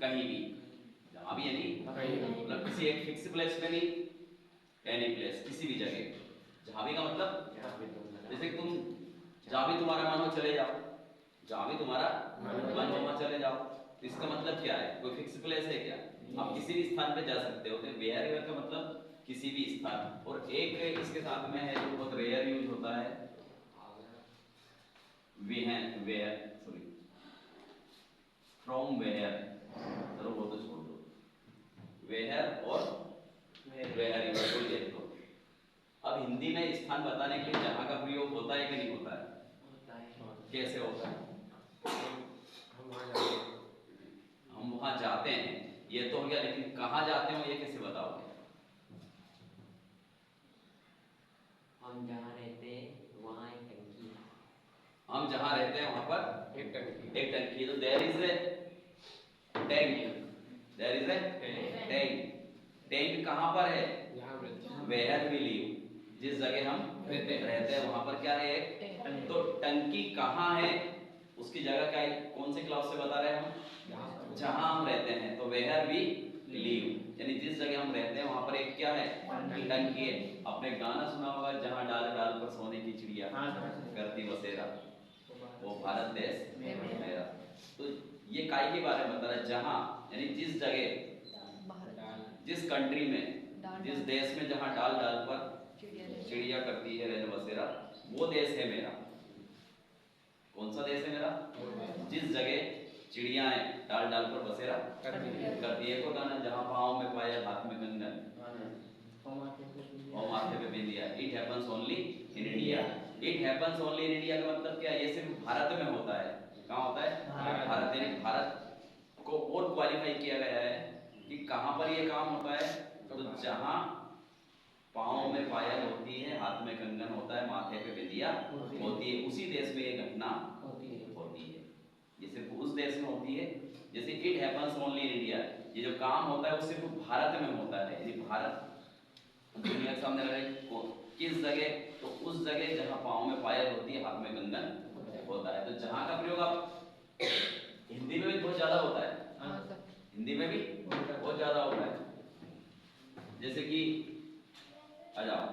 कहीं भी, जहां भी यानी मतलब किसी एक फिक्स प्लेस में नहीं, एनी प्लेस, किसी भी जगह। जहां भी का मतलब जैसे तुम जहां भी तुम्हारा मन हो चले जाओ, जहां भी तुम्हारा मन हो वहां चले जाओ। तो इसका मतलब क्या है? कोई फिक्स प्लेस है क्या? आप किसी भी स्थान पे जा सकते हो। तो वेयर एवर का मतलब किसी भी स्थान। और एक इसके साथ में है जो बहुत रेयर यूज होता है, वेयर, सॉरी, फ्रॉम वेयर। चलो वो तो छोड़ दो, वेयर और वेयर एवर को ले लो। अब हिंदी में स्थान बताने के लिए जहां का प्रयोग होता है कि नहीं होता है? कैसे होता है? हम वहां जाते हैं, ये तो हो गया, लेकिन कहां जाते हो ये कैसे बताओगे? हम जहाँ रहते हैं वहाँ एक टंकी है। हम जहां रहते हैं वहां पर एक टंकी। तो there is a tank, there is a tank. Tank कहां पर है? वेयर वी लिव, जिस जगह हम रहते हैं वहां पर क्या है? एक। तो टंकी कहां है उसकी जगह क्या है? कौन से क्लास से बता रहे हैं हम? जहां हम रहते हैं। तो वेयर वी लिव यानी जिस जगह हम रहते हैं वहां पर एक क्या है? टंकी है। आपने गाना सुना होगा, जहां डाल डाल पर सोने की चिड़िया करती बसेरा, वो भारत देश मेरा। तो ये काय के बारे में बता रहा है? जहां यानी जिस जगह, जिस कंट्री में, जिस देश में जहां डाल डाल पर चिड़िया करती है रहने बसेरा, वो देश है मेरा। कौन सा देश है मेरा? जिस जगह चिड़ियाएं डाल डाल पर बसेरा करती है। को गाना, जहां पाँव में पायल हाथ में कंगन और माथे पे बिंदिया, it happens only in India. It happens only in India का मतलब क्या है? ये सिर्फ भारत में होता है। कहाँ होता है? भारत। यानी भारत को और क्वालिफाई किया गया है कि कहां पर ये काम होता है? तो जहां पाँव में पायल होती है, हाथ में कंगन होता है, माथे पे बिंदिया होती है, उसी देश में ये घटना होती है। ये सिर्फ उस देश में होती है। जैसे it happens only in India, ये जो काम होता है वो सिर्फ भारत में होता है। यानी भारत दुनिया के सामने रहे किस जगह? तो उस जगह जहां पाँव में पायल होती है, हाथ में कंगन होता है। तो जहां का प्रयोग आप हिंदी में भी बहुत ज्यादा होता है, हिंदी में भी बहुत ज्यादा होता है। जैसे कि आ जाओ,